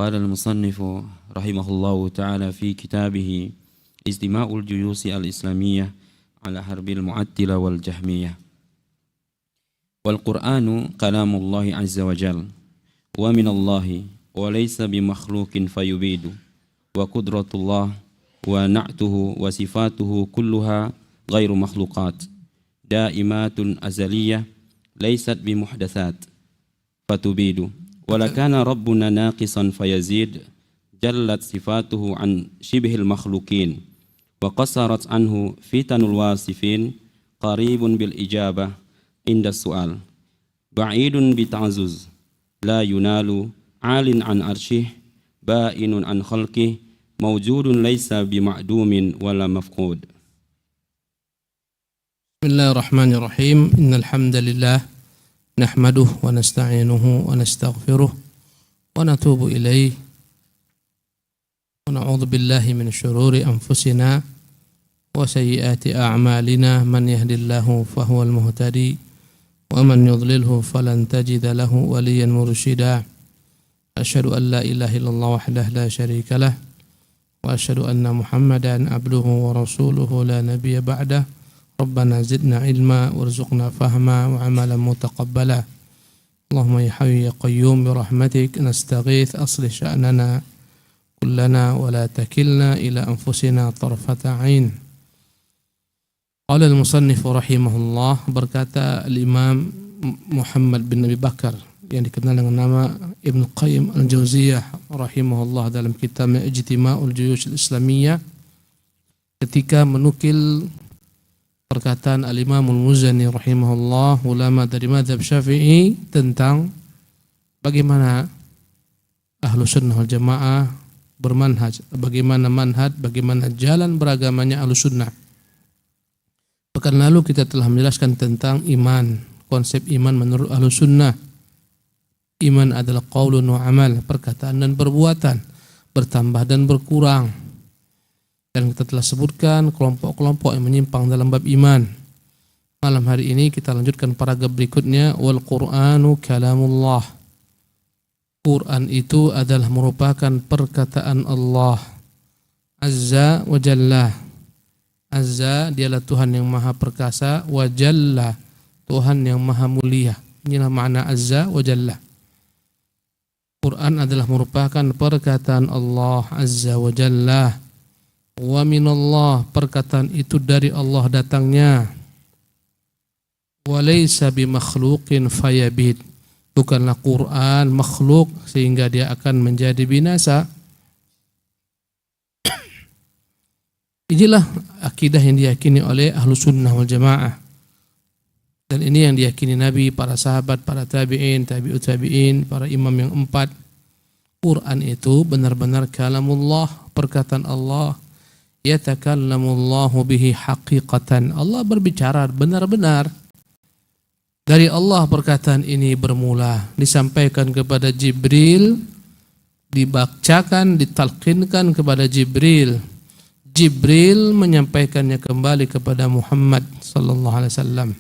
قال المصنف رحمه الله تعالى في كتابه اجتماع الجيوش الإسلامية على حرب المعتلة والجهمية. والقرآن كلام الله عز وجل ومن الله وليس بمخلوق فيبيد، وقدرة الله ونعته وصفاته كلها غير مخلوقات دائمات أزلية ليست بمحدثات فتبيد، ولكان ربنا ناقصا فيزيد جلت صفاته عن شبه المخلوقين وقصرت عنه فتن الواصفين، قريب بالإجابة عند السؤال بعيد بتعزز لا ينال عال عن عرشه بائن عن خلقه موجود ليس بمعدوم ولا مفقود. بسم الله الرحمن الرحيم. إن الحمد لله نحمده ونستعينه ونستغفره ونتوب إليه ونعوذ بالله من شرور أنفسنا وسيئات أعمالنا، من يهد الله فهو المهتدي ومن يضلله فلن تجد له وليا مرشدا. أشهد أن لا إله إلا الله وحده لا شريك له، وأشهد أن محمدا عبده ورسوله لا نبي بعده. ربنا زدنا علما وارزقنا فهما وعملا متقبلا. اللهم يا حي يا قيوم برحمتك نستغيث أصلح شأننا كلنا ولا تكلنا إلى أنفسنا طرفة عين. قال المصنف رحمه الله، berkata Imam Muhammad bin Abi Bakar yang dikenal dengan nama Ibnu Qayyim Al-Jauziyah rahimahullah dalam kitabnya Ijtima'ul Juyush Al-Islamiyah, ketika menukil perkataan Al-Imamul Muzani rahimahullah, ulama dari mazhab Syafi'i, tentang bagaimana ahlu sunnah wal jamaah bermanhaj, bagaimana manhaj, bagaimana jalan beragamanya ahlu sunnah. Pekan lalu kita telah menjelaskan tentang iman, konsep iman menurut ahlu sunnah. Iman adalah qaulun wa amal, perkataan dan perbuatan, bertambah dan berkurang. Dan kita telah sebutkan kelompok-kelompok yang menyimpang dalam bab iman. Malam hari ini kita lanjutkan paragraf berikutnya. Wal Qur'anu kalamullah. Quran itu adalah merupakan perkataan Allah Azza wa Jalla. Azza dialah Tuhan yang maha perkasa, wa Jalla Tuhan yang maha mulia. Inilah makna Azza wa Jalla. Quran adalah merupakan perkataan Allah Azza wa Jalla. Wa minallah, perkataan itu dari Allah datangnya. Wa laysa bimakhluqin fayabid, bukanlah Quran makhluk sehingga dia akan menjadi binasa. Inilah akidah yang diyakini oleh ahlu sunnah wal jamaah, dan ini yang diyakini Nabi, para sahabat, para tabi'in, tabi'ut tabi'in, para imam yang empat. Quran itu benar-benar kalamullah, perkataan Allah. Yatakallamullahu bihi haqiqatan, Allah berbicara benar-benar. Dari Allah perkataan ini bermula, disampaikan kepada Jibril, dibacakan, ditalqinkan kepada Jibril. Jibril menyampaikannya kembali kepada Muhammad sallallahu alaihi wasallam.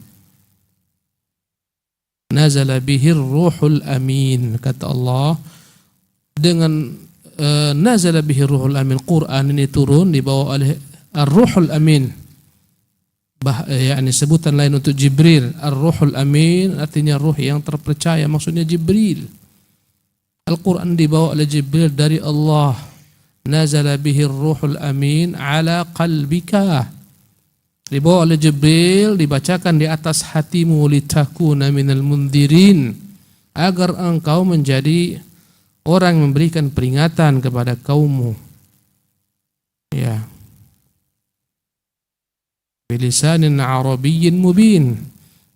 Nazala bihir ruhul amin, kata Allah, dengan nazala bihi ruhul amin, Quran ini turun dibawa oleh ar-ruhul amin. Yani sebutan lain untuk Jibril, ar-ruhul amin artinya ruh yang terpercaya, maksudnya Jibril. Al-Quran dibawa oleh Jibril dari Allah. Nazala bihi ruhul amin ala qalbika, dibawa oleh Jibril, dibacakan di atas hatimu, litakuna minal mundirin, agar engkau menjadi orang memberikan peringatan kepada kaummu. Ya. Bilisanin arabiyyin mubin,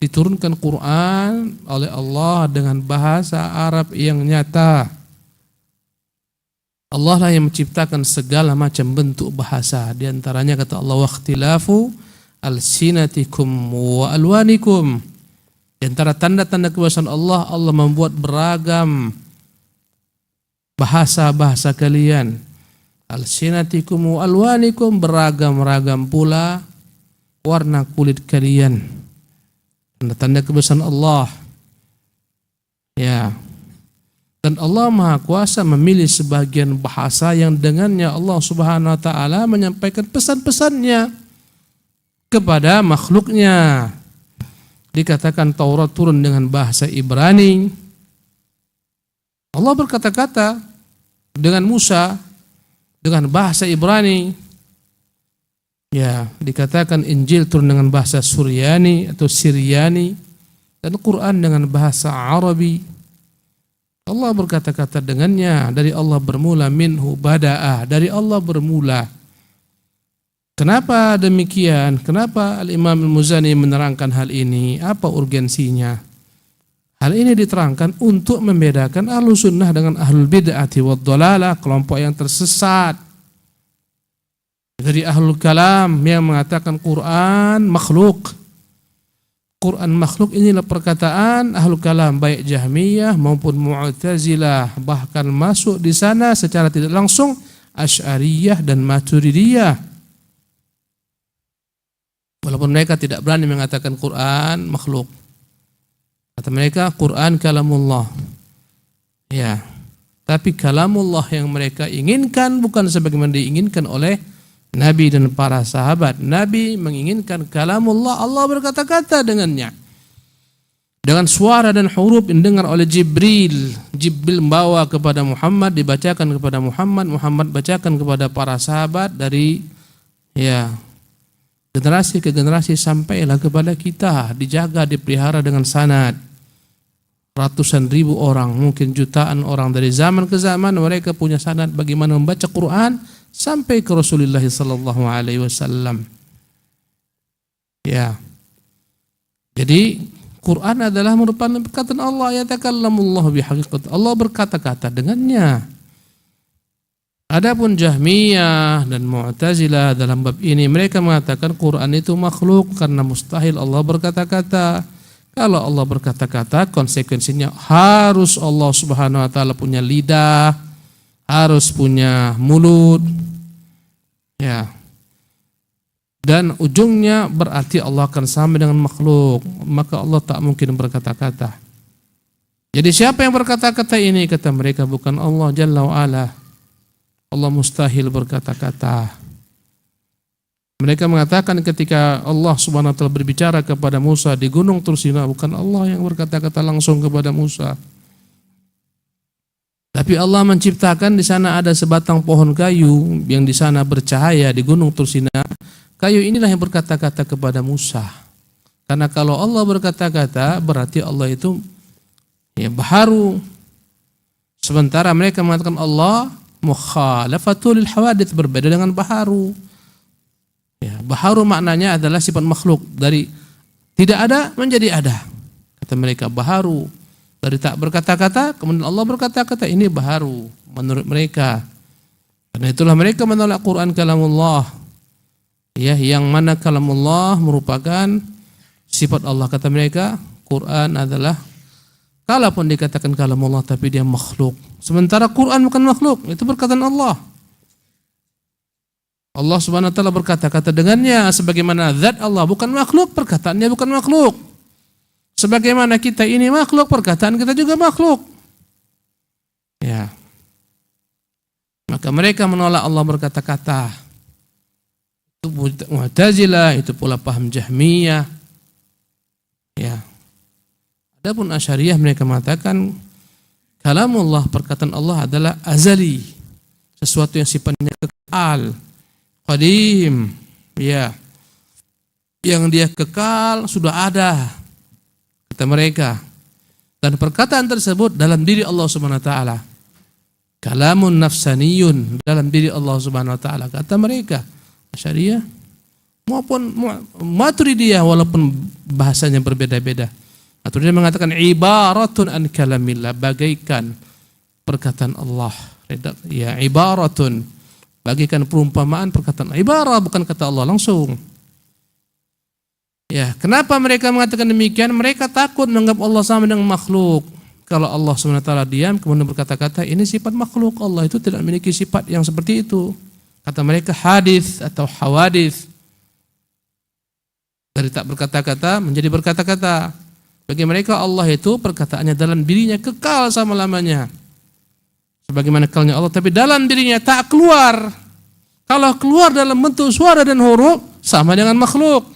diturunkan Quran oleh Allah dengan bahasa Arab yang nyata. Allah lah yang menciptakan segala macam bentuk bahasa. Di antaranya kata Allah, waqtilafu alsinatikum wa alwanikum. Di antara tanda-tanda kekuasaan Allah, Allah membuat beragam bahasa-bahasa kalian. Alsinatikum wa alwanikum, beragam-ragam pula warna kulit kalian. Tanda-tanda kebesaran Allah. Ya. Dan Allah Maha Kuasa memilih sebagian bahasa yang dengannya Allah Subhanahu wa taala menyampaikan pesan-pesannya kepada makhluknya. Dikatakan Taurat turun dengan bahasa Ibrani. Allah berkata-kata dengan Musa dengan bahasa Ibrani. Ya, dikatakan Injil turun dengan bahasa Suryani atau Siryani dan Quran dengan bahasa Arabi. Allah berkata-kata dengannya, dari Allah bermula, minhu bada'ah, dari Allah bermula. Kenapa demikian? Kenapa Al-Imam Al-Muzani menerangkan hal ini? Apa urgensinya? Hal ini diterangkan untuk membedakan Ahlus Sunnah dengan Ahlul Bid'ati wad Dhalalah, kelompok yang tersesat. Dari Ahlul Kalam yang mengatakan Quran makhluk. Quran makhluk inilah perkataan Ahlul Kalam baik Jahmiyah maupun Mu'tazilah, bahkan masuk di sana secara tidak langsung Asy'ariyah dan Maturidiyah. Walaupun mereka tidak berani mengatakan Quran makhluk. Kata mereka Quran kalamullah. Ya. Tapi kalamullah yang mereka inginkan bukan sebagaimana diinginkan oleh Nabi dan para sahabat. Nabi menginginkan kalamullah, Allah berkata-kata dengannya. Dengan suara dan huruf yang didengar oleh Jibril. Jibril membawa kepada Muhammad, dibacakan kepada Muhammad, Muhammad bacakan kepada para sahabat dari generasi ke generasi sampailah kepada kita, dijaga, dipelihara dengan sanad. Ratusan ribu orang, mungkin jutaan orang dari zaman ke zaman mereka punya sanad bagaimana membaca Quran sampai ke Rasulullah sallallahu alaihi wasallam. Ya. Jadi Quran adalah merupakan perkataan Allah, ya takallamullahu bihaqiqat. Allah berkata-kata dengannya. Adapun Jahmiyah dan Mu'tazilah dalam bab ini mereka mengatakan Quran itu makhluk karena mustahil Allah berkata-kata. Kalau Allah berkata-kata konsekuensinya harus Allah Subhanahu wa taala punya lidah, harus punya mulut. Ya. Dan ujungnya berarti Allah akan sama dengan makhluk, maka Allah tak mungkin berkata-kata. Jadi siapa yang berkata-kata ini? Kata mereka bukan Allah Jalla wa Ala. Allah mustahil berkata-kata. Mereka mengatakan ketika Allah Subhanahu wa taala berbicara kepada Musa di Gunung Tursina, bukan Allah yang berkata-kata langsung kepada Musa. Tapi Allah menciptakan di sana ada sebatang pohon kayu yang di sana bercahaya di Gunung Tursina. Kayu inilah yang berkata-kata kepada Musa. Karena kalau Allah berkata-kata berarti Allah itu baharu. Sementara mereka mengatakan Allah mukhalafatul lil hawadits, berbeda dengan baharu. Ya, baharu maknanya adalah sifat makhluk, dari tidak ada menjadi ada. Kata mereka baharu. Dari tak berkata-kata, kemudian Allah berkata-kata, ini baharu menurut mereka. Karena itulah mereka menolak Quran kalamullah. Ya, yang mana kalamullah merupakan sifat Allah. Kata mereka, Quran adalah kalaupun dikatakan kalamullah tapi dia makhluk. Sementara Quran bukan makhluk, itu perkataan Allah. Allah Subhanahu wa taala berkata-kata dengannya sebagaimana zat Allah bukan makhluk, perkataannya bukan makhluk. Sebagaimana kita ini makhluk, perkataan kita juga makhluk. Ya. Maka mereka menolak Allah berkata-kata. Itu Mu'tazilah, itu pula paham Jahmiyah. Ya. Adapun Asy'ariyah mereka mengatakan kalamullah, perkataan Allah adalah azali, sesuatu yang sifatnya kekal, qadim, ya. Yang dia kekal sudah ada, kata mereka. Dan perkataan tersebut dalam diri Allah Subhanahu wa taala. Kalamun nafsaniyun, dalam diri Allah Subhanahu wa taala, kata mereka. Asy'ariyah maupun Maturidiyah, walaupun bahasanya berbeda-beda. Maturidiyah mengatakan ibaratun an kalamillah, bagaikan perkataan Allah. Ya, ibaratun, bagaikan perumpamaan perkataan ibarat, bukan kata Allah langsung. Ya, kenapa mereka mengatakan demikian? Mereka takut menganggap Allah sama dengan makhluk. Kalau Allah SWT diam kemudian berkata-kata, ini sifat makhluk, Allah itu tidak memiliki sifat yang seperti itu. Kata mereka hadis atau hawadis. Dari tak berkata-kata menjadi berkata-kata. Bagi mereka Allah itu perkataannya dalam dirinya kekal selama-lamanya. sebagaimana kekalnya Allah, tapi dalam dirinya tak keluar. Kalau keluar dalam bentuk suara dan huruf, sama dengan makhluk.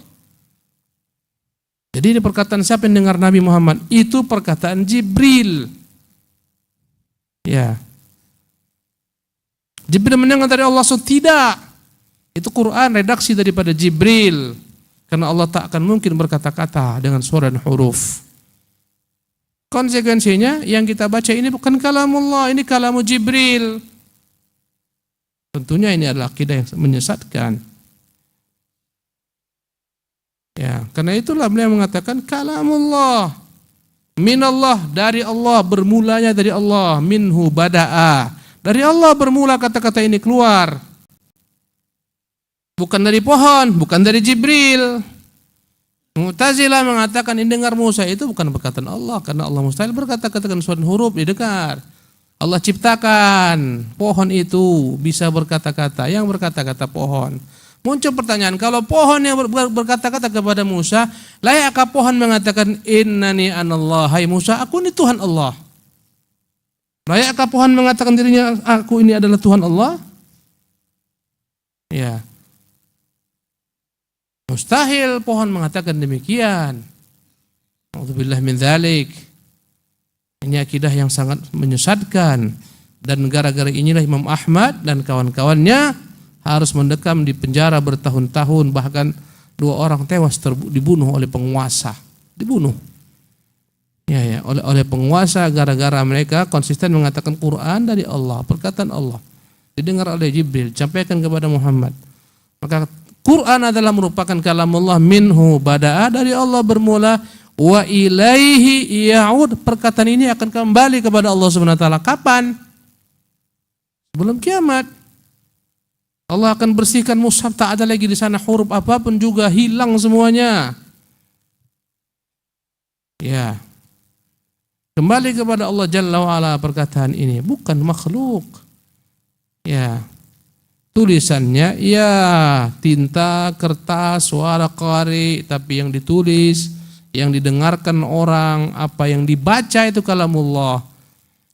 Jadi ini perkataan siapa yang dengar Nabi Muhammad? Itu perkataan Jibril. Ya. Jibril mendengar dari Allah, tidak. Itu Quran redaksi daripada Jibril. Karena Allah tak akan mungkin berkata-kata dengan suara dan huruf. Konsekuensinya yang kita baca ini bukan kalamullah, ini kalamu Jibril. Tentunya ini adalah akidah yang menyesatkan. Ya, karena itulah beliau mengatakan kalamullah, minallah, dari Allah, bermulanya dari Allah, minhu bada'a, dari Allah bermula kata-kata ini keluar. Bukan dari pohon, bukan dari Jibril. Mu'tazilah mengatakan ini dengar Musa itu bukan perkataan Allah, karena Allah mustahil berkata-kata dengan suara huruf didengar. Allah ciptakan pohon itu bisa berkata-kata, yang berkata-kata pohon. Muncul pertanyaan, kalau pohon yang berkata-kata kepada Musa, layakkah pohon mengatakan innani anallah, hai Musa, aku ini Tuhan Allah? Layakkah pohon mengatakan dirinya, aku ini adalah Tuhan Allah? Ya. Mustahil pohon mengatakan demikian. A'udzubillah min dzalik. Ini akidah yang sangat menyesatkan, dan gara-gara inilah Imam Ahmad dan kawan-kawannya harus mendekam di penjara bertahun-tahun, bahkan 2 orang tewas dibunuh oleh penguasa, dibunuh. Ya, oleh penguasa gara-gara mereka konsisten mengatakan Quran dari Allah, perkataan Allah, didengar oleh Jibril, sampaikan kepada Muhammad. Maka Quran adalah merupakan kalamullah, minhu bada'a, dari Allah bermula, wa ilaihi ya'ud, perkataan ini akan kembali kepada Allah Subhanahu wa taala. Kapan? Sebelum kiamat. Allah akan bersihkan mushaf, tak ada lagi di sana huruf apapun juga, hilang semuanya. Ya. Kembali kepada Allah Jalla wa Ala perkataan ini, bukan makhluk. Ya. Tulisannya ya tinta, kertas, suara qari, tapi yang ditulis, yang didengarkan orang, apa yang dibaca itu kalamullah.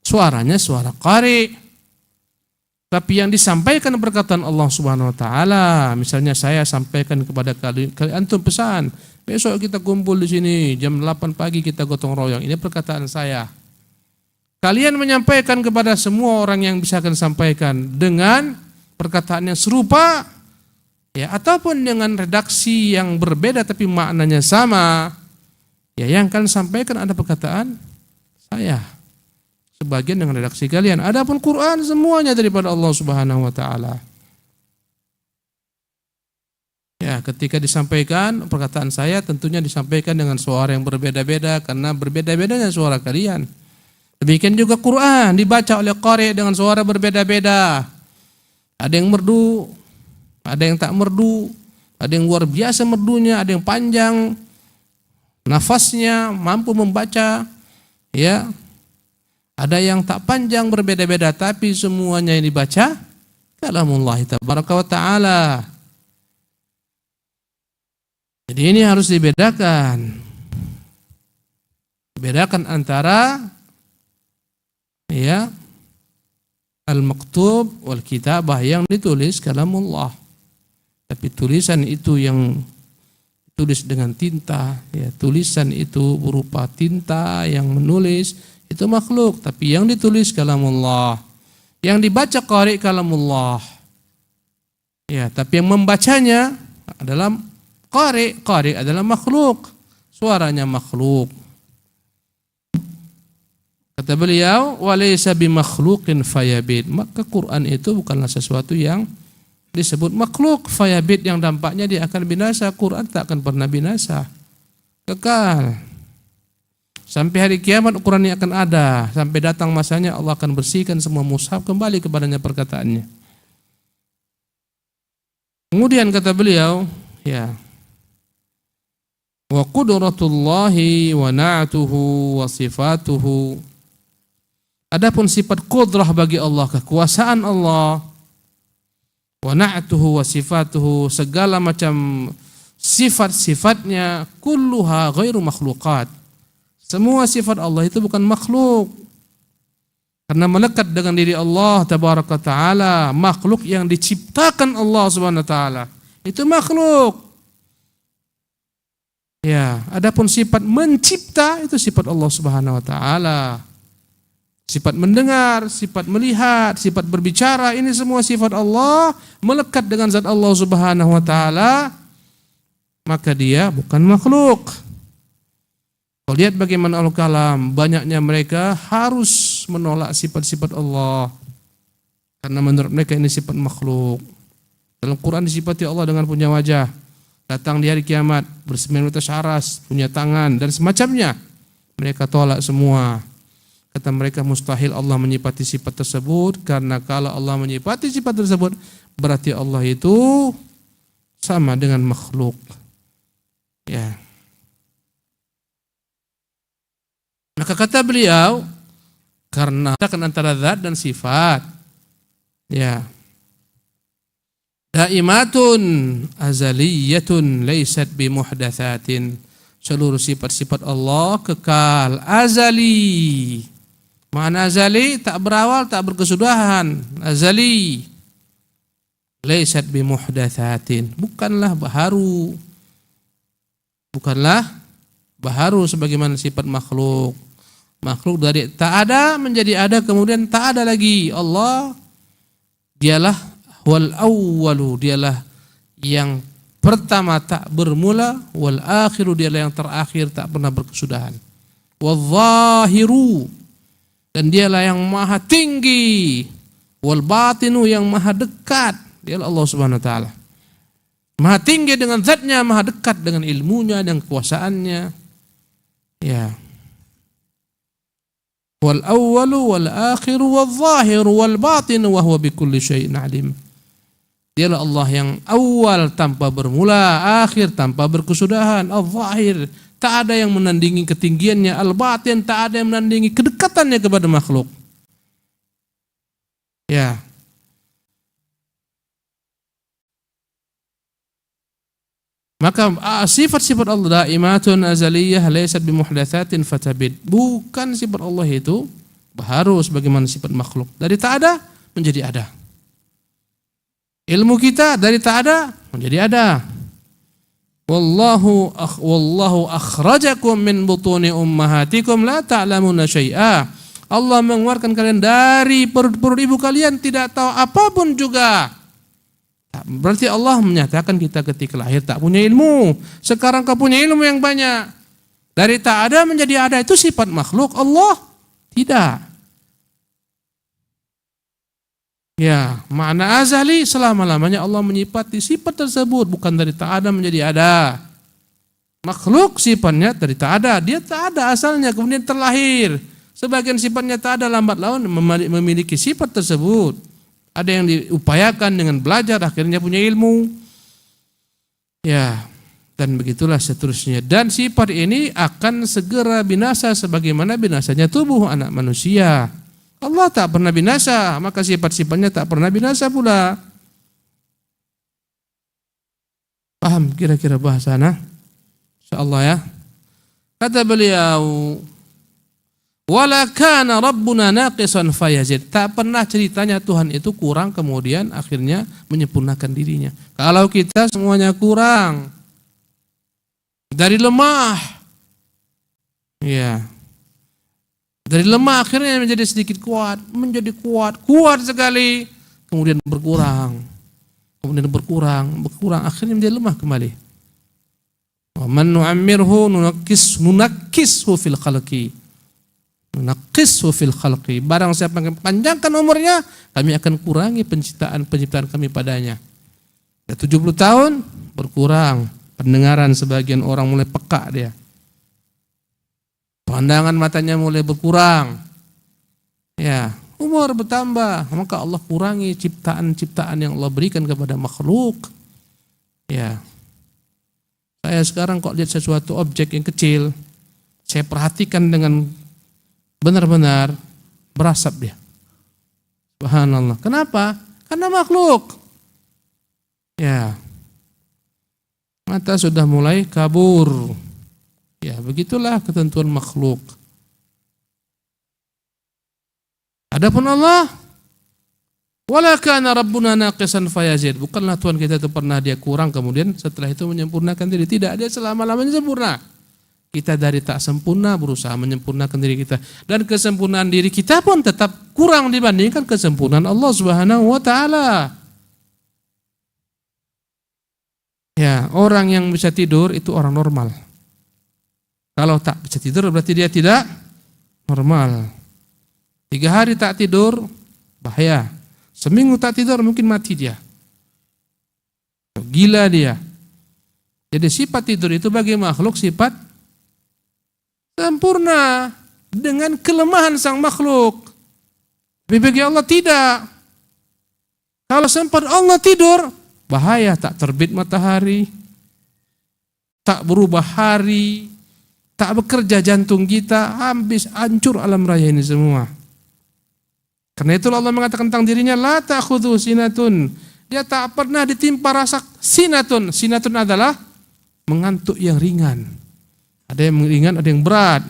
Suaranya suara qari. Tapi yang disampaikan perkataan Allah Subhanahu wa taala, misalnya saya sampaikan kepada kalian antum pesan, besok kita kumpul di sini jam 8 pagi kita gotong royong. Ini perkataan saya. Kalian menyampaikan kepada semua orang yang bisa kalian sampaikan dengan perkataan yang serupa, ya, ataupun dengan redaksi yang berbeda tapi maknanya sama. Ya, yang kalian sampaikan ada perkataan saya, sebagian dengan redaksi kalian. Adapun Quran semuanya daripada Allah Subhanahu wa taala. Ya, ketika disampaikan perkataan saya tentunya disampaikan dengan suara yang berbeda-beda karena berbeda-bedanya suara kalian. Demikian juga Quran dibaca oleh qari dengan suara berbeda-beda. Ada yang merdu, ada yang tak merdu, ada yang luar biasa merdunya, ada yang panjang nafasnya, mampu membaca, ya. Ada yang tak panjang, berbeda-beda, tapi semuanya yang dibaca kalamullah tabaraka wa ta'ala. Jadi ini harus dibedakan. Bedakan antara ya al-maktub wal kitabah, yang ditulis kalamullah. Tapi tulisan itu yang tulis dengan tinta, ya, tulisan itu berupa tinta yang menulis itu makhluk, tapi yang ditulis kalamullah. Yang dibaca qari kalamullah. Ya, tapi yang membacanya adalah qari adalah makhluk. Suaranya makhluk. Kata beliau, walaysa bimakhluqin fayabid. Maka Quran itu bukanlah sesuatu yang disebut makhluk, fayabid, yang dampaknya dia akan binasa. Quran tak akan pernah binasa, kekal sampai hari kiamat. Quran ini akan ada sampai datang masanya Allah akan bersihkan semua mushaf, kembali kepadanya perkataannya. Kemudian kata beliau, ya, wa qudratullahi wa na'atuhu wa sifatuhu. Adapun sifat qudrah bagi Allah, kekuasaan Allah, wa na'atuhu wa sifatuhu, segala macam sifat-sifatnya, kulluha ghairu makhluqat. Semua sifat Allah itu bukan makhluk. Karena melekat dengan diri Allah tabaraka taala, makhluk yang diciptakan Allah Subhanahu wa taala. Itu makhluk. Ya, adapun sifat mencipta itu sifat Allah Subhanahu wa taala. Sifat mendengar, sifat melihat, sifat berbicara, ini semua sifat Allah, melekat dengan zat Allah Subhanahu wa taala, maka dia bukan makhluk. Kalau lihat bagaimana al-kalam, banyaknya mereka harus menolak sifat-sifat Allah karena menurut mereka ini sifat makhluk. Dalam Quran disifati Allah dengan punya wajah, datang di hari kiamat, bersembilan aras, punya tangan dan semacamnya. Mereka tolak semua. Kata mereka mustahil Allah menyifati sifat tersebut, karena kalau Allah menyifati sifat tersebut berarti Allah itu sama dengan makhluk. Ya. Maka kata beliau, karena antara zat dan sifat, ya, daimatun azaliyatun laysat bimuhdatsatin. Seluruh sifat-sifat Allah kekal, azali. Makna azali tak berawal, tak berkesudahan. Azali. Laysat bimuhdatsatin. Bukanlah baharu. Bukanlah baharu sebagaimana sifat makhluk. Makhluk dari tak ada menjadi ada, kemudian tak ada lagi. Allah dialah wal awwalu, dialah yang pertama tak bermula, wal akhiru dialah yang terakhir tak pernah berkesudahan. Wal zahiru, dan dialah yang maha tinggi, wal batinu yang maha dekat, dialah Allah Subhanahu wa taala. Maha tinggi dengan zatnya, maha dekat dengan ilmunya dan kekuasaannya. Ya. Wal awwalu wal akhiru wal zahiru wal batinu wa huwa bikulli syai'in alim. Dialah Allah yang awal tanpa bermula, akhir tanpa berkesudahan, al-zahir tak ada yang menandingi ketinggiannya, al-batin tak ada yang menandingi kedekatannya kepada makhluk. Ya. Maka sifat-sifat Allah daimatun azaliyah laysat bimuhdatsatin fatabid. Bukan sifat Allah itu baharu sebagaimana sifat makhluk. Dari tak ada menjadi ada. Ilmu kita dari tak ada menjadi ada. Wallahu akhrajakum min butuni ummahatikum la ta'lamuna syai'a. Allah mengeluarkan kalian dari perut ibu kalian tidak tahu apapun juga. Berarti Allah menyatakan kita ketika lahir tak punya ilmu. Sekarang kau punya ilmu yang banyak. Dari tak ada menjadi ada itu sifat makhluk. Allah tidak. Ya, makna azali selama-lamanya Allah menyifati sifat tersebut. Bukan dari tak ada menjadi ada. Makhluk sifatnya dari tak ada. Dia tak ada asalnya kemudian terlahir. Sebagian sifatnya tak ada, lambat laun memiliki sifat tersebut. Ada yang diupayakan dengan belajar akhirnya punya ilmu. Ya, dan begitulah seterusnya. Dan sifat ini akan segera binasa sebagaimana binasanya tubuh anak manusia. Allah tak pernah binasa, maka sifat-sifatnya tak pernah binasa pula. Paham kira-kira bahasana? Insyaallah ya. Kata beliau, wala kana rabbuna naqisan fayazid. Tak pernah ceritanya Tuhan itu kurang kemudian akhirnya menyempurnakan dirinya. Kalau kita semuanya kurang, dari lemah, ya, dari lemah akhirnya menjadi sedikit kuat, menjadi kuat sekali, kemudian berkurang, akhirnya menjadi lemah kembali. Wa man nu'ammirhu nunakkishu fil khalqi. Naqishu fil khalqi. Barang siapa yang panjangkan umurnya, kami akan kurangi penciptaan kami padanya. 70 tahun berkurang pendengaran, sebagian orang mulai peka dia. Pandangan matanya mulai berkurang. Ya, umur bertambah, maka Allah kurangi ciptaan-ciptaan yang Allah berikan kepada makhluk. Ya. Saya sekarang kok lihat sesuatu objek yang kecil, saya perhatikan dengan benar-benar berasap dia. Subhanallah. Kenapa? Karena makhluk. Ya. Mata sudah mulai kabur. Ya, begitulah ketentuan makhluk. Adapun Allah, wala kana rabbuna naqisan fayazid. Bukanlah Tuhan kita itu pernah dia kurang kemudian setelah itu menyempurnakan diri. Tidak, dia selama-lamanya sempurna. Kita dari tak sempurna berusaha menyempurnakan diri kita. Dan kesempurnaan diri kita pun tetap kurang dibandingkan kesempurnaan Allah Subhanahu wa taala. Ya, orang yang bisa tidur itu orang normal. Kalau tak bisa tidur berarti dia tidak normal. 3 hari tak tidur bahaya. Seminggu tak tidur mungkin mati dia. Gila dia. Jadi sifat tidur itu bagi makhluk sifat sempurna dengan kelemahan sang makhluk. Tapi bagi Allah tidak. Kalau sempat Allah tidur, bahaya, tak terbit matahari, tak berubah hari, tak bekerja jantung kita, habis hancur alam raya ini semua. Karena itu Allah mengatakan tentang dirinya, la ta'khudhu sinatun. Dia tak pernah ditimpa rasa sinatun. Sinatun adalah mengantuk yang ringan. Ada yang ringan, ada yang berat.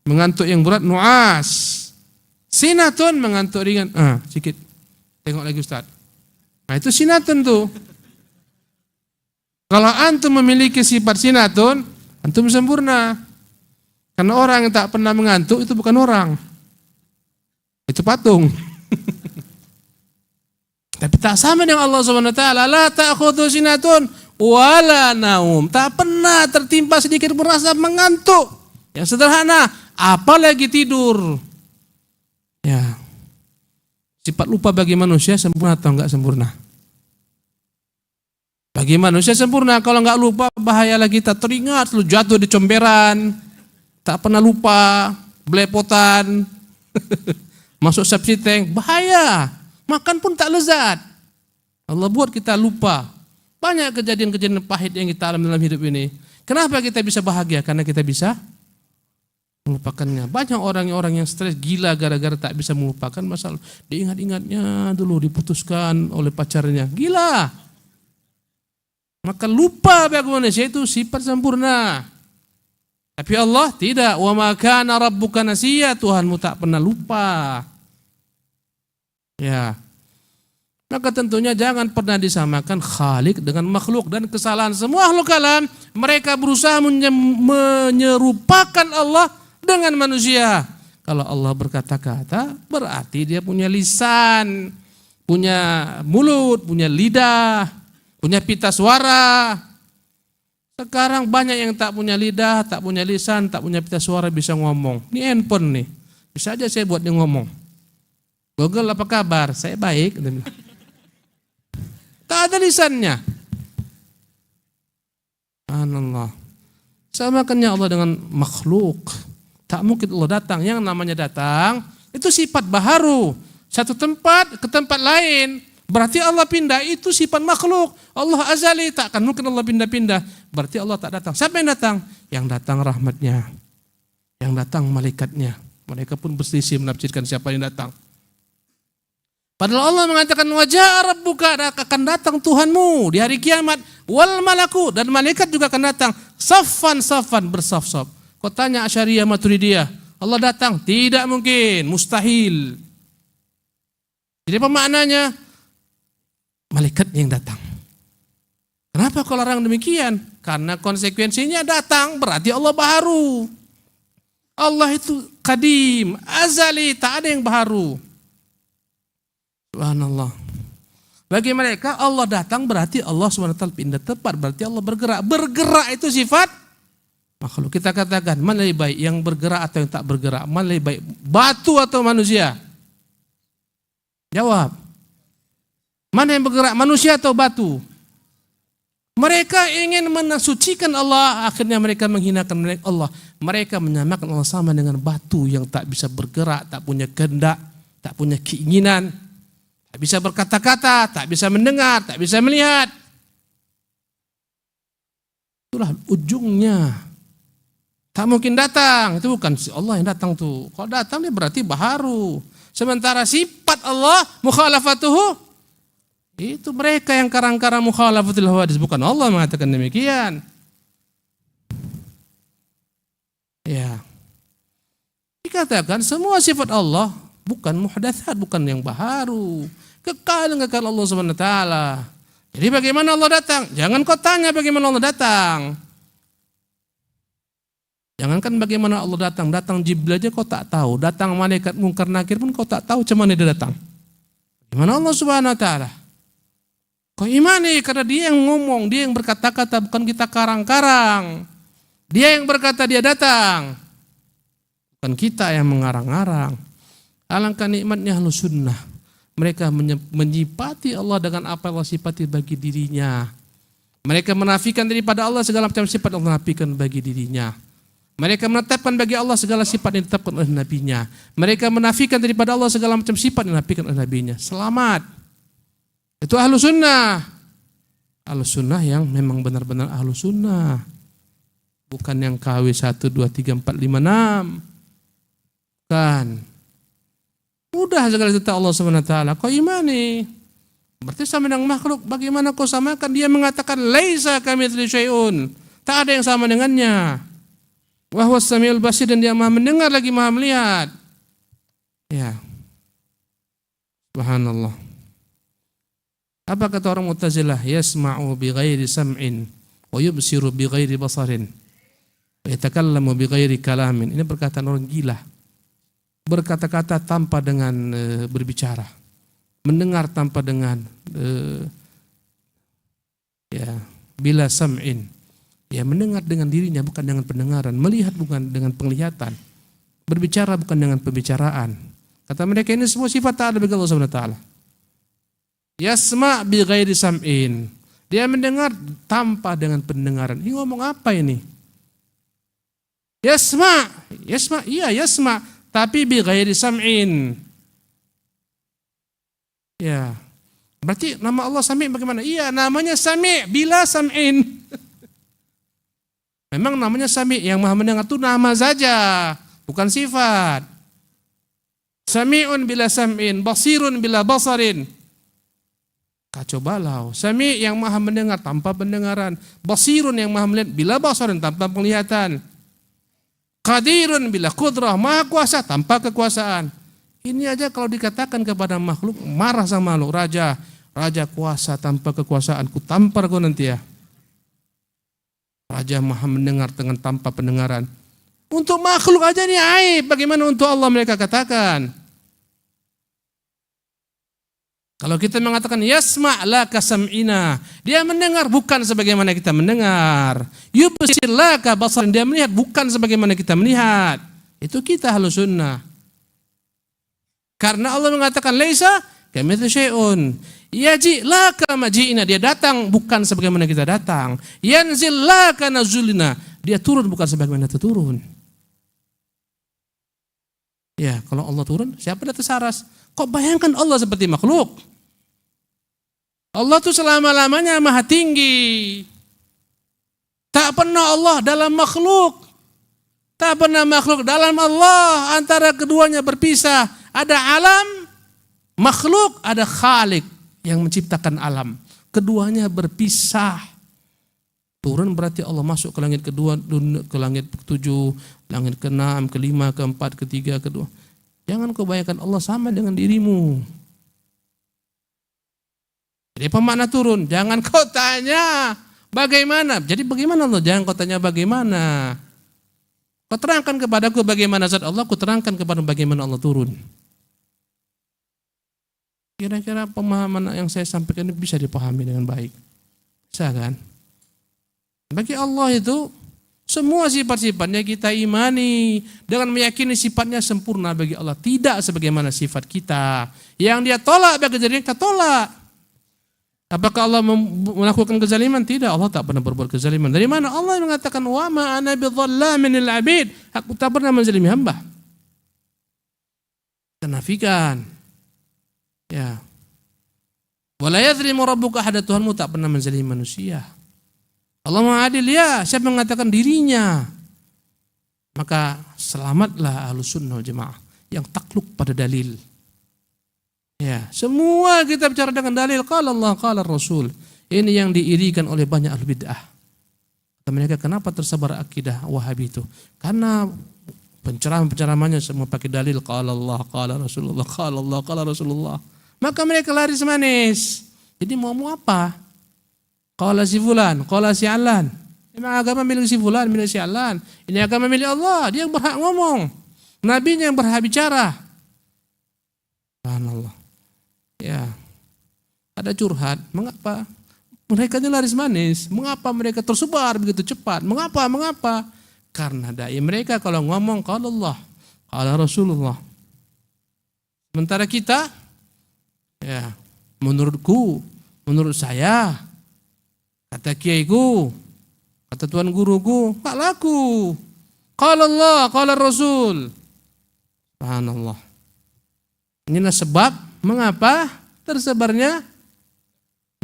Mengantuk yang berat, nu'as. Sinatun, mengantuk ringan. Sedikit. Tengok lagi Ustaz. Nah itu sinatun tuh. Kalau antum memiliki sifat sinatun, antum sempurna. Karena orang yang tak pernah mengantuk itu bukan orang. Itu patung. Tapi tak sama dengan Allah Subhanahu wa taala, la ta'khudhu sinatun wala naum. Tak pernah tertimpa sedikit pun rasa mengantuk. Yang sederhana, apalagi tidur. Ya. Sifat lupa bagi manusia sempurna atau enggak sempurna? Bagi manusia sempurna, kalau enggak lupa bahaya lagi, tak teringat lu jatuh di comberan. Tak pernah lupa, belepotan. Masuk septic tank, bahaya. Makan pun tak lezat. Allah buat kita lupa. Banyak kejadian-kejadian pahit yang kita alami dalam hidup ini. Kenapa kita bisa bahagia? Karena kita bisa melupakannya. Banyak orang-orang yang stres gila gara-gara tak bisa melupakan masalah. Diingat-ingatnya dulu diputuskan oleh pacarnya. Gila. Maka lupa bagi manusia itu sifat sempurna. Tapi Allah tidak. Wa ma kana rabbuka nasiya. Tuhanmu tak pernah lupa. Ya. Maka tentunya jangan pernah disamakan Khalik dengan makhluk. Dan kesalahan semua makhluk alam, mereka berusaha menyerupakan Allah dengan manusia. Kalau Allah berkata-kata, berarti dia punya lisan, punya mulut, punya lidah, punya pita suara. Sekarang banyak yang tak punya lidah, tak punya lisan, tak punya pita suara bisa ngomong. Ini handphone nih, bisa aja saya buat dia ngomong. Google apa kabar? Saya baik. Tak ada lisannya. Subhanallah. Samakannya Allah dengan makhluk. Tak mungkin Allah datang. Yang namanya datang itu sifat baharu. Satu tempat ke tempat lain. Berarti Allah pindah, itu sifat makhluk. Allah azali, tak akan mungkin Allah pindah-pindah. Berarti Allah tak datang. Siapa yang datang? Yang datang rahmatnya. Yang datang malaikatnya. Mereka pun berselisih menafsirkan siapa yang datang. Padahal Allah mengatakan wajah rabbuka, akan datang Tuhanmu di hari kiamat, wal malaku, dan malaikat juga akan datang saffan bersaf-saf. Kau tanya Asy'ariyah Maturidiyah, Allah datang? Tidak mungkin, mustahil. Jadi apa maknanya? Malaikat yang datang. Kenapa kalau orang demikian? Karena konsekuensinya datang berarti Allah baharu. Allah itu qadim, azali, tak ada yang baharu. Subhanallah. Bagi mereka Allah datang berarti Allah SWT pindah tempat, berarti Allah bergerak. Bergerak itu sifat makhluk. Kita katakan mana lebih baik, yang bergerak atau yang tak bergerak? Mana lebih baik, batu atau manusia? Jawab. Mana yang bergerak, manusia atau batu? Mereka ingin mensucikan Allah, akhirnya mereka menghinakan Allah. Mereka menyamakan Allah sama dengan batu yang tak bisa bergerak, tak punya kehendak, tak punya keinginan. Tak bisa berkata-kata, tak bisa mendengar, tak bisa melihat. Itulah ujungnya. Tak mungkin datang. Itu bukan Allah yang datang tuh. Kalau datang dia berarti baharu. Sementara sifat Allah mukhalafatuhu, itu mereka yang karang-karang mukhalafatul hawadis. Bukan Allah mengatakan demikian. Ya. Dikatakan semua sifat Allah bukan muhdatsat, bukan yang baru. Kekal Allah Subhanahu wa taala. Jadi bagaimana Allah datang? Jangan kau tanya bagaimana Allah datang. Jangankan bagaimana Allah datang, datang Jibril aja kau tak tahu, datang malaikat Munkar Nakir pun kau tak tahu macam mana dia datang. Bagaimana Allah Subhanahu wa taala? Kau imani karena dia yang ngomong, dia yang berkata-kata, bukan kita karang-karang. Dia yang berkata dia datang. Bukan kita yang mengarang-arang. Alangkah nikmatnya Ahlus Sunnah. Mereka menyifati Allah dengan apa Allah sifati bagi dirinya. Mereka menafikan daripada Allah segala macam sifat Allah nafikan bagi dirinya. Mereka menetapkan bagi Allah segala sifat yang ditetapkan oleh nabinya. Mereka menafikan daripada Allah segala macam sifat yang dinafikan oleh nabinya. Selamat. Itu Ahlus Sunnah. Ahlus Sunnah yang memang benar-benar Ahlus Sunnah. Bukan yang KW 1, 2, 3, 4, 5, 6. Bukan. Mudah segala tentang Allah SWT. Kau imani. Berarti sama dengan makhluk. Bagaimana kau samakan? Dia mengatakan laisa kamitslihi syai'un. Tak ada yang sama dengannya. Wa huwas samiul basir, dan dia Maha mendengar lagi Maha melihat. Ya. Subhanallah. Apa kata orang Mu'tazilah? Yasma'u bi ghairi sam'in wa yubsiru bi ghairi basarin. Wa yatakallamu bi ghairi kalamin. Ini perkataan orang gila. Berkata-kata tanpa dengan berbicara, mendengar tanpa dengan bila sam'in, ya mendengar dengan dirinya bukan dengan pendengaran, melihat bukan dengan penglihatan, berbicara bukan dengan pembicaraan. Kata mereka ini semua sifat tak ada bagi Allah Subhanahu wa taala. Yasma' bi ghairi sam'in, dia mendengar tanpa dengan pendengaran. Ini ngomong apa ini? Yasma', iya yasma', tapi bi ghairi sam'in. Ya. Berarti nama Allah Sami' bagaimana? Iya, namanya Sami' bila sam'in. Memang namanya Sami', yang Maha mendengar itu nama saja, bukan sifat. Sami'un bila sam'in, basirun bila basarin. Kacau balau. Sami' yang Maha mendengar tanpa pendengaran, basirun yang Maha melihat bila basarin tanpa penglihatan. Qadirun bila qudrah, Maha kuasa tanpa kekuasaan. Ini aja kalau dikatakan kepada makhluk, marah sama makhluk. Raja kuasa tanpa kekuasaan, ku tampar kau nanti ya. Raja Maha mendengar dengan tanpa pendengaran. Untuk makhluk aja ini aib, bagaimana untuk Allah mereka katakan? Kalau kita mengatakan yasma' la kasam'ina, dia mendengar bukan sebagaimana kita mendengar. Yubsir la ka basar, dia melihat bukan sebagaimana kita melihat. Itu kita Ahlus Sunnah. Karena Allah mengatakan laisa kamitslihi syai'un. Yaji la kama ji'na, dia datang bukan sebagaimana kita datang. Yanzil la kana zulna, dia turun bukan sebagaimana kita turun. Ya, kalau Allah turun, siapa yang tersaras? Kok bayangkan Allah seperti makhluk? Allah itu selama-lamanya maha tinggi. Tak pernah Allah dalam makhluk. Tak pernah makhluk dalam Allah. Antara keduanya berpisah. Ada alam, makhluk, ada khalik yang menciptakan alam. Keduanya berpisah. Turun berarti Allah masuk ke langit kedua, ke langit ketujuh, langit keenam, kelima, keempat, ketiga, kedua. Jangan kau bayangkan Allah sama dengan dirimu. Jadi pemakna turun, jangan kau tanya bagaimana. Jadi bagaimana Allah? Jangan kau tanya bagaimana. Kau terangkan kepadaku bagaimana zat Allah, kau terangkan kepada bagaimana Allah turun. Kira-kira pemahaman yang saya sampaikan ini bisa dipahami dengan baik. Bisa kan? Bagi Allah itu semua sifat-sifatnya kita imani dengan meyakini sifatnya sempurna bagi Allah. Tidak sebagaimana sifat kita. Yang dia tolak bagi dirinya kita tolak. Apakah Allah melakukan kezaliman? Tidak, Allah tak pernah berbuat kezaliman. Dari mana Allah mengatakan wa ma ana bidzallamin lil abid? Aku tak pernah menzalimi hamba. Kenafikan. Ya. Wala yadzlimu rabbuka ahada, Tuhanmu tak pernah menzalimi manusia. Allah Maha Adil, ya, siapa mengatakan dirinya? Maka selamatlah Ahlus Sunnah wal Jamaah yang takluk pada dalil. Ya, semua kita bicara dengan dalil, qala Allah, qala Rasul. Ini yang diirikan oleh banyak ahli bid'ah. Kata mereka, kenapa tersebar akidah Wahabi itu? Karena Penceramah-penceramahnya semua pakai dalil qala Allah, qala Rasulullah, qala Allah, qala Rasulullah. Maka mereka laris manis. Jadi mau apa? Qala si fulan, qala si alan. Memang agama milik si fulan, milik si alan. Ini agama milik Allah, dia yang berhak ngomong. Nabinya yang berhak bicara. Subhanallah. Ya. Ada curhat, mengapa? Mereka ini laris manis. Mengapa mereka tersebar begitu cepat? Mengapa? Karena dai mereka kalau ngomong qala Allah, qala Rasulullah. Sementara kita, ya, menurutku, menurut saya, kata kiaiku, kata tuan guruku, tak laku. Qala Allah, qala Rasul. Subhanallah. Inilah sebab mengapa tersebarnya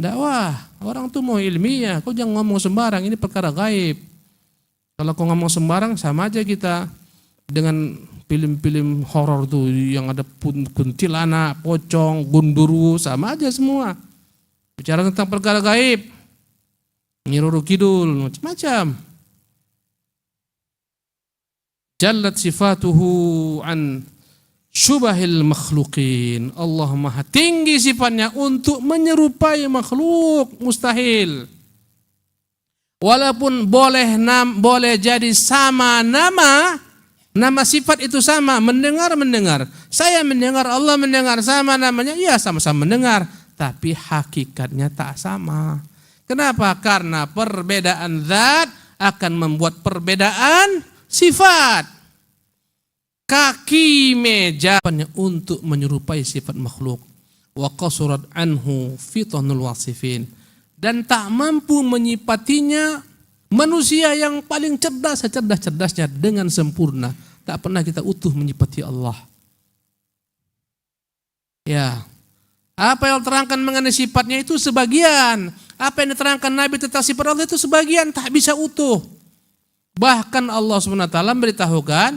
dakwah. Orang tuh mau ilmiah, kau jangan ngomong sembarang, ini perkara gaib. Kalau kau ngomong sembarang sama aja kita dengan film-film horor tuh yang ada kuntilanak, pocong, gundurwo, sama aja semua. Bicara tentang perkara gaib, Nyiruru Kidul, macam-macam. Jallat sifatuhu an syubahil makhluqin. Allah maha tinggi sifatnya untuk menyerupai makhluk, mustahil. Walaupun boleh jadi sama nama sifat itu sama, mendengar. Saya mendengar, Allah mendengar, sama namanya, iya sama-sama mendengar, tapi hakikatnya tak sama. Kenapa? Karena perbedaan zat akan membuat perbedaan sifat. Kaki meja untuk menyerupai sifat makhluk. Wa qasurat anhu fitanul wasifin. Dan tak mampu menyifatinya manusia yang paling cerdas-cerdasnya dengan sempurna. Tak pernah kita utuh menyifati Allah. Ya. Apa yang terangkan mengenai sifatnya itu sebagian. Apa yang diterangkan Nabi tentang sifat Allah itu sebagian, tak bisa utuh. Bahkan Allah SWT beritahukan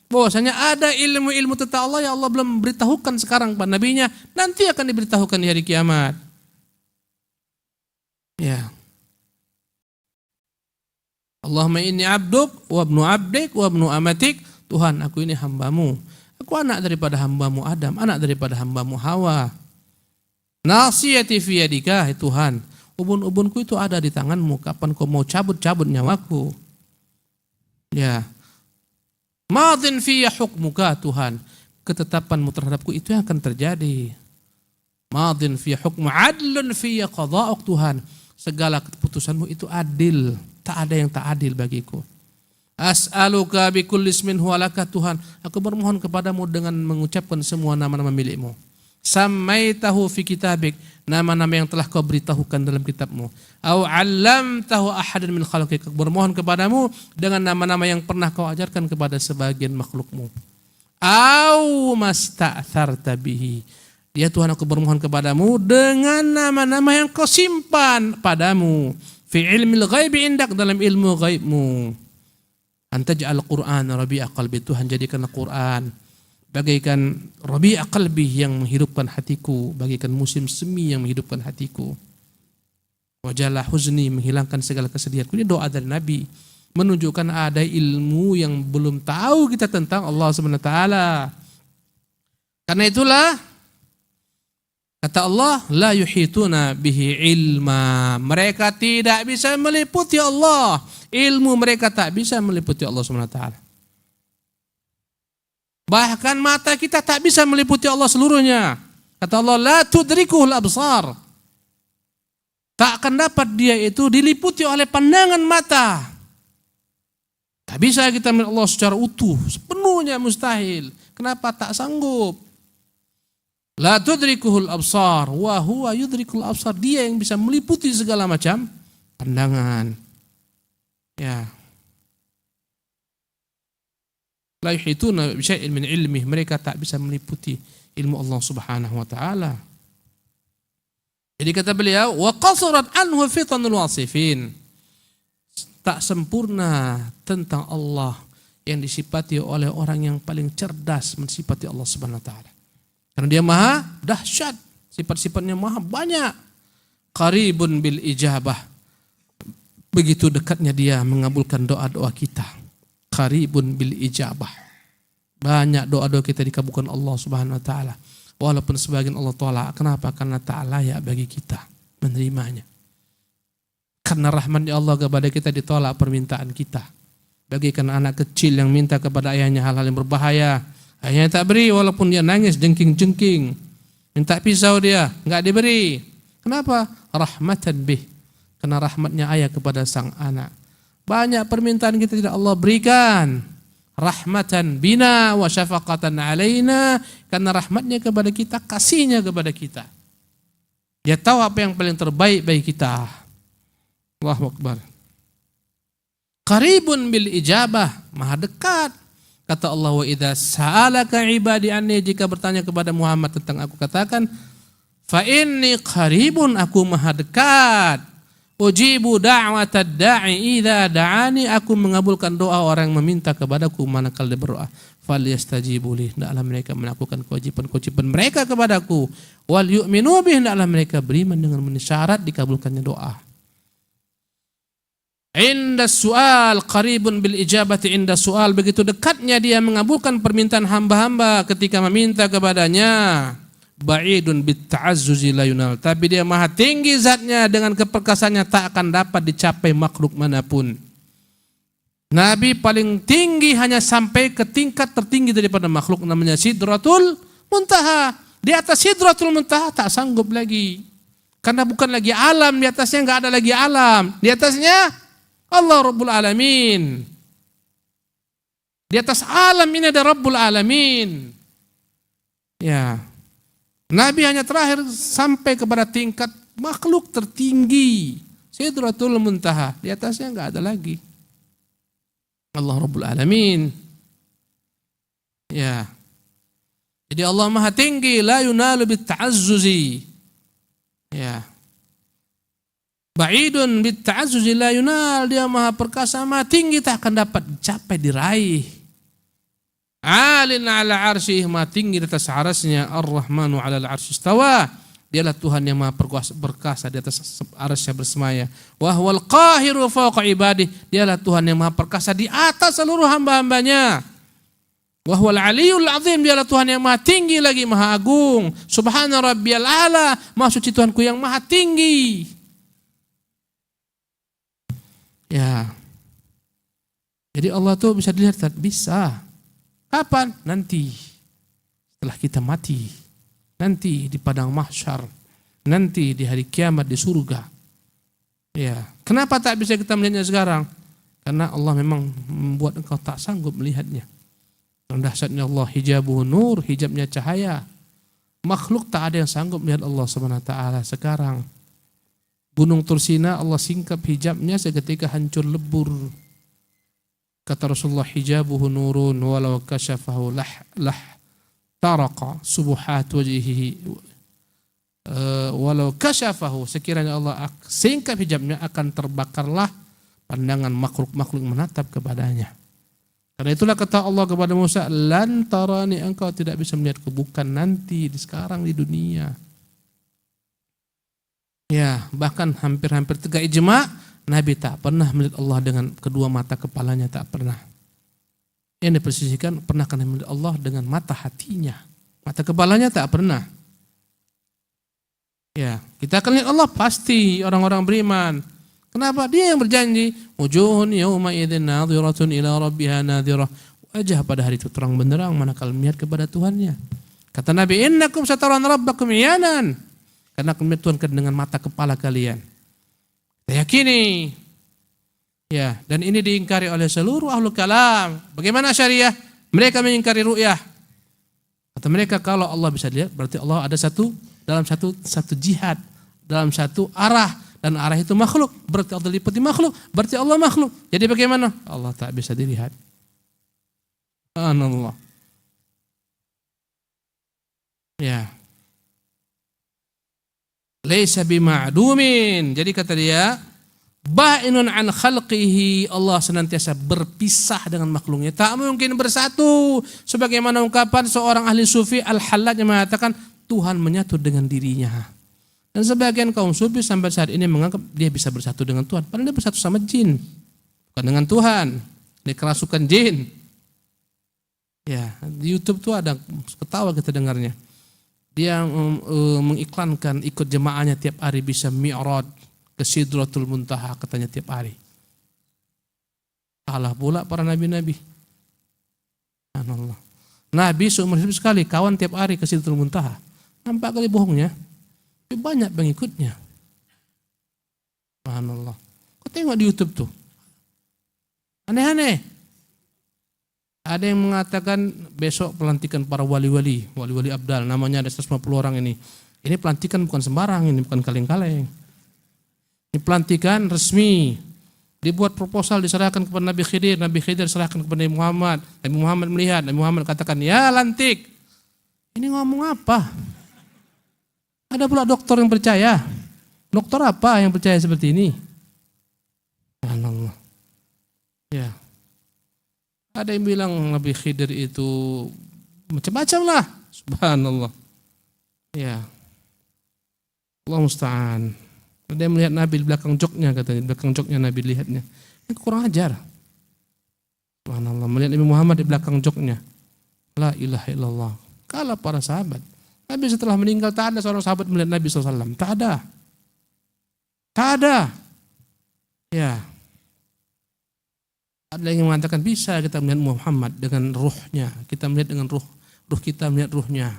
bahwasanya ada ilmu-ilmu tentang Allah yang Allah belum beritahukan sekarang kepada Nabinya, nanti akan diberitahukan di hari kiamat. Ya. Allahumma inni abduk wa ibnu abdik wa ibnu amatik. Tuhan, aku ini hambamu. Aku anak daripada hambamu Adam, anak daripada hambamu Hawa. Nasiyati fi yadika, Tuhan. Ubun-ubunku itu ada di tanganmu. Kapan kau mau cabut nyawaku? Ya. Madin fiyya hukmuka, Tuhan. Ketetapanmu terhadapku itu yang akan terjadi. Madin fiyya hukmu, adlun fiyya qada'uk, Tuhan. Segala keputusanmu itu adil. Tak ada yang tak adil bagiku. As'aluka bikulli ismin huwa laka, Tuhan. Aku bermohon kepadamu dengan mengucapkan semua nama-nama milikmu. Sammaitahu fi kitabik. Nama-nama yang telah kau beritahukan dalam kitabmu. Au 'allamtahu ahadan min khalqik. Aku bermohon kepadamu dengan nama-nama yang pernah kau ajarkan kepada sebagian makhlukmu. Au masta'tharta bihi. Ya Tuhan, aku bermohon kepadamu dengan nama-nama yang kau simpan padamu. Fi ilmil ghaibi indak, dalam ilmu ghaibmu. Antaj'al Qur'an rabi'a qalbi, Tuhan jadikanlah Quran bagaikan rabi'a qalbi yang menghidupkan hatiku, bagaikan musim semi yang menghidupkan hatiku. Wajalah huzni, menghilangkan segala kesedihanku. Ini doa dari Nabi, menunjukkan ada ilmu yang belum tahu kita tentang Allah SWT. Karena itulah kata Allah, la yuhituna bihi ilma. Mereka tidak bisa meliputi Allah. Ilmu mereka tak bisa meliputi Allah SWT. Bahkan mata kita tak bisa meliputi Allah seluruhnya. Kata Allah, la tudrikuhul absar. Tak akan dapat dia itu diliputi oleh pandangan mata. Tak bisa kita melihat Allah secara utuh, sepenuhnya mustahil. Kenapa? Tak sanggup. La tudrikuhul absar wa huwa yudrikul absar. Dia yang bisa meliputi segala macam pandangan. Ya. La yuhituna bi syai'in min ilmihi. Mereka tak bisa meliputi ilmu Allah Subhanahu wa taala. Jadi kata beliau, wa qasurat anhu fitanul wasifin. Tak sempurna tentang Allah yang disifati oleh orang yang paling cerdas mensifati Allah Subhanahu wa taala. Karena dia maha dahsyat, sifat-sifatnya maha banyak. Qaribun bil ijabah. Begitu dekatnya dia mengabulkan doa-doa kita. Qaribun bil ijabah. Banyak doa-doa kita dikabulkan Allah Subhanahu wa taala. Walaupun sebagian Allah tolak. Kenapa? Karena tak layak bagi kita menerimanya. Karena rahmatnya Allah kepada kita ditolak permintaan kita. Bagaikan anak kecil yang minta kepada ayahnya hal-hal yang berbahaya. Ayahnya tak beri walaupun dia nangis jengking-jengking. Minta pisau dia, enggak diberi. Kenapa? Rahmatan bih. Karena rahmatnya ayah kepada sang anak. Banyak permintaan kita tidak Allah berikan. Rahmatan bina wa syafaqatan alaina, karena rahmatnya kepada kita, kasihnya kepada kita. Dia tahu apa yang paling terbaik bagi kita. Allahu Akbar. Qaribun bil ijabah, maha dekat. Kata Allah, wa idza sa'alaka ibadi anni, jika bertanya kepada Muhammad tentang aku, katakan fa inni qaribun, aku maha dekat. Ujibu da'watad da'i idza da'ani, aku mengabulkan doa orang yang meminta kepadaku manakala dia berdoa. Falyastajibu li, hendaklah mereka melakukan kewajiban-kewajiban mereka kepadaku. Wal yu'minu bih, hendaklah mereka beriman dengan syarat dikabulkannya doa. Inda su'al qaribun bil ijabati, inda su'al, begitu dekatnya dia mengabulkan permintaan hamba-hamba ketika meminta kepadanya. Ba'idun bit ta'azzuzi la yunal, tapi dia maha tinggi zatnya, dengan keperkasaannya tak akan dapat dicapai makhluk manapun. Nabi paling tinggi hanya sampai ke tingkat tertinggi daripada makhluk, namanya Sidratul Muntaha. Di atas Sidratul Muntaha tak sanggup lagi, karena bukan lagi alam, di atasnya enggak ada lagi alam, di atasnya Allah Rabbul Alamin. Di atas alam ini ada Rabbul Alamin. Ya, Nabi hanya terakhir sampai kepada tingkat makhluk tertinggi, Sidratul Muntaha. Di atasnya enggak ada lagi Allah Rabbul Alamin. Ya. Jadi Allah Maha Tinggi, la yunalu bit ta'azzuzi. Ya. Ba'idun bit ta'azzuzi la yunal, dia Maha perkasa, Maha tinggi, tak akan dapat dicapai, diraih. Alin ala arsyih, maha tinggi di atas arasnya. Ar-Rahmanu ala al-arsy istawa, dialah Tuhan yang maha perkasa di atas arasnya bersemaya. Wa huwal qahiru fawqa ibadih, dialah Tuhan yang maha perkasa di atas seluruh hamba-hambanya. Wa huwal aliyul azim, dialah Tuhan yang maha tinggi lagi, maha agung. Subhana rabbiyal a'la, maha suci Tuhanku yang maha tinggi. Ya. Jadi Allah tuh bisa dilihat, bisa. Kapan? Nanti setelah kita mati, nanti di padang mahsyar, nanti di hari kiamat di surga. Ya, kenapa tak bisa kita melihatnya sekarang? Karena Allah memang membuat engkau tak sanggup melihatnya. Dahsyatnya Allah, hijabuhu nur, hijabnya cahaya. Makhluk tak ada yang sanggup melihat Allah Subhanahu wa taala sekarang. Gunung Tursina Allah singkap hijabnya seketika hancur lebur. Kata Rasulullah, hijabuhu nurun walau kasyafahu lah taraqa subuhat wajhihi, walau kasyafahu, sekiranya Allah singkap hijabnya akan terbakarlah pandangan makhluk-makhluk menatap kepadanya. Karena itulah kata Allah kepada Musa, lan tarani, engkau tidak bisa melihatku, bukan nanti, di sekarang di dunia. Ya, bahkan hampir-hampir tegak ijma', Nabi tak pernah melihat Allah dengan kedua mata kepalanya, tak pernah. Yang dipersisikan, pernah kan melihat Allah dengan mata hatinya, mata kepalanya tak pernah. Ya, kita akan lihat Allah pasti, orang-orang beriman. Kenapa? Dia yang berjanji, wujuhun yawma idzin nadhiratun ila rabbiha nadhirah. Wajah pada hari itu terang benderang manakala melihat kepada Tuhannya. Kata Nabi, innakum satarawna rabbakum iyanan, karena akan melihat Tuhan dengan mata kepala kalian. Yakini, ya, dan ini diingkari oleh seluruh ahlul kalam. Bagaimana syariah? Mereka mengingkari ru'yah. Kata mereka, kalau Allah bisa dilihat, berarti Allah ada dalam satu jihad, dalam satu arah, dan arah itu makhluk. Berarti Allah diliputi makhluk, berarti Allah makhluk. Jadi bagaimana? Allah tak bisa dilihat. Subhanallah. Ya. Laisa bima'dumin. Jadi kata dia, ba'inun an khalqihi, Allah senantiasa berpisah dengan makhluknya, tak mungkin bersatu. Sebagaimana ungkapan seorang ahli sufi Al-Hallaj yang mengatakan Tuhan menyatu dengan dirinya. Dan sebagian kaum sufi sampai saat ini menganggap dia bisa bersatu dengan Tuhan, padahal dia bersatu sama jin, bukan dengan Tuhan. Dia kerasukan jin. Ya, di YouTube tuh ada, ketawa kita dengarnya. Dia mengiklankan ikut jemaahnya tiap hari bisa mi'raj ke Sidratul Muntaha katanya tiap hari. Kalah pula para nabi-nabi. Subhanallah. Nabi seumur hidup sekali kawan tiap hari ke Sidratul Muntaha. Nampak kali bohongnya. Tapi banyak pengikutnya. Subhanallah. Kau tengok di YouTube tuh. Aneh-aneh. Ada yang mengatakan besok pelantikan para wali-wali abdal, namanya ada 150 orang ini. Ini pelantikan bukan sembarang, ini bukan kaleng-kaleng. Ini pelantikan resmi. Dibuat proposal diserahkan kepada Nabi Khidir diserahkan kepada Nabi Muhammad. Nabi Muhammad melihat, Nabi Muhammad katakan, "Ya lantik." Ini ngomong apa? Ada pula dokter yang percaya. Dokter apa yang percaya seperti ini? Subhanallah. Ya. Ada yang bilang Nabi Khidir itu macam-macam lah. Subhanallah. Ya. Allah musta'an. Ada yang melihat Nabi di belakang joknya katanya. Di belakang joknya Nabi lihatnya. Ini kurang ajar. Subhanallah. Melihat Nabi Muhammad di belakang joknya. La ilaha illallah. Kalah para sahabat. Nabi setelah meninggal tak ada seorang sahabat melihat Nabi SAW. Tak ada. Tak ada. Ya. Ada yang mengatakan bisa kita melihat Muhammad dengan ruhnya. Kita melihat dengan ruh kita melihat ruhnya.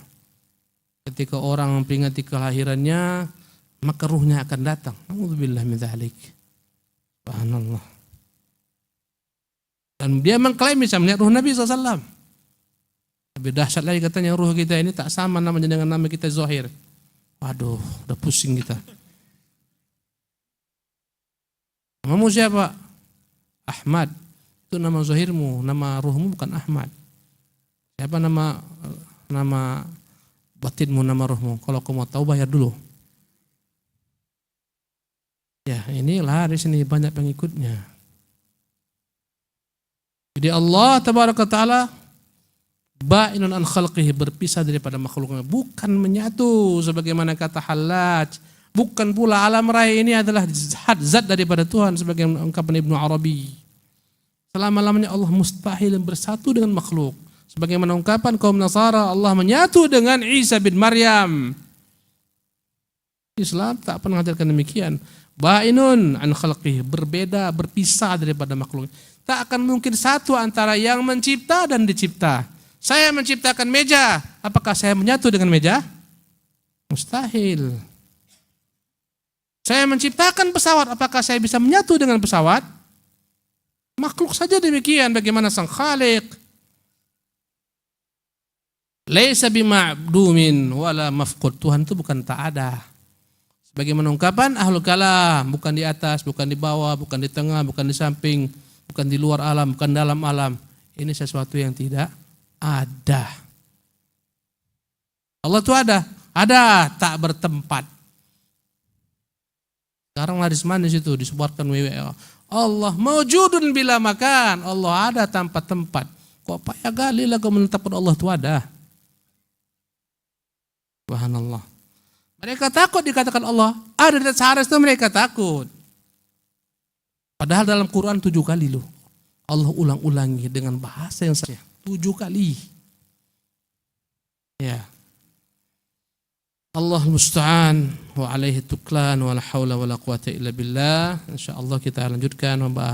Ketika orang memperingati kelahirannya, maka ruhnya akan datang. Alhamdulillah min dzalik. Subhanallah. Dan dia mengklaim bisa melihat ruh Nabi SAW. Lebih dahsyat lagi katanya ruh kita ini tak sama namanya dengan nama kita zahir. Waduh, udah pusing kita. Namamu siapa? Ahmad. Itu nama zahirmu, nama ruhmu bukan Ahmad. Siapa nama batinmu, nama ruhmu? Kalau kau mau tahu bayar dulu. Ya, inilah di sini banyak pengikutnya. Jadi Allah tabaraka taala ba'inun an khalqihi, berpisah daripada makhluknya, bukan menyatu sebagaimana kata Hallaj. Bukan pula alam raya ini adalah zat daripada Tuhan sebagaimana ungkapan Ibnu Arabi. Selama-lamanya Allah mustahil bersatu dengan makhluk. Sebagaimana ungkapan kaum Nasara, Allah menyatu dengan Isa bin Maryam. Islam tak pernah mengajarkan demikian. Ba'inun an khalqihi, berbeda, berpisah daripada makhluk. Tak akan mungkin satu antara yang mencipta dan dicipta. Saya menciptakan meja, apakah saya menyatu dengan meja? Mustahil. Saya menciptakan pesawat, apakah saya bisa menyatu dengan pesawat? Makhluk saja demikian, bagaimana sang Khaliq? Laisa bima'dumin wala mafqud. Tuhan itu bukan tak ada. Sebagaimana ungkapan ahlul kalam, bukan di atas, bukan di bawah, bukan di tengah, bukan di samping, bukan di luar alam, bukan dalam alam. Ini sesuatu yang tidak ada. Allah itu ada tak bertempat. Sekarang laris manis itu disebarkan WWE. Allah mawjudun bila makan. Allah ada tanpa tempat. Kok payah kali lah kau menetapkan Allah itu ada. Subhanallah. Mereka takut dikatakan Allah ada di atas arsy, itu mereka takut. Padahal dalam Quran 7 kali loh. Allah ulang-ulangi dengan bahasa yang sama. 7 kali. Ya. Allah musta'an wa alaihi tuklan wa la haula wa la quwata illa billah. Insyaallah kita lanjutkan membahas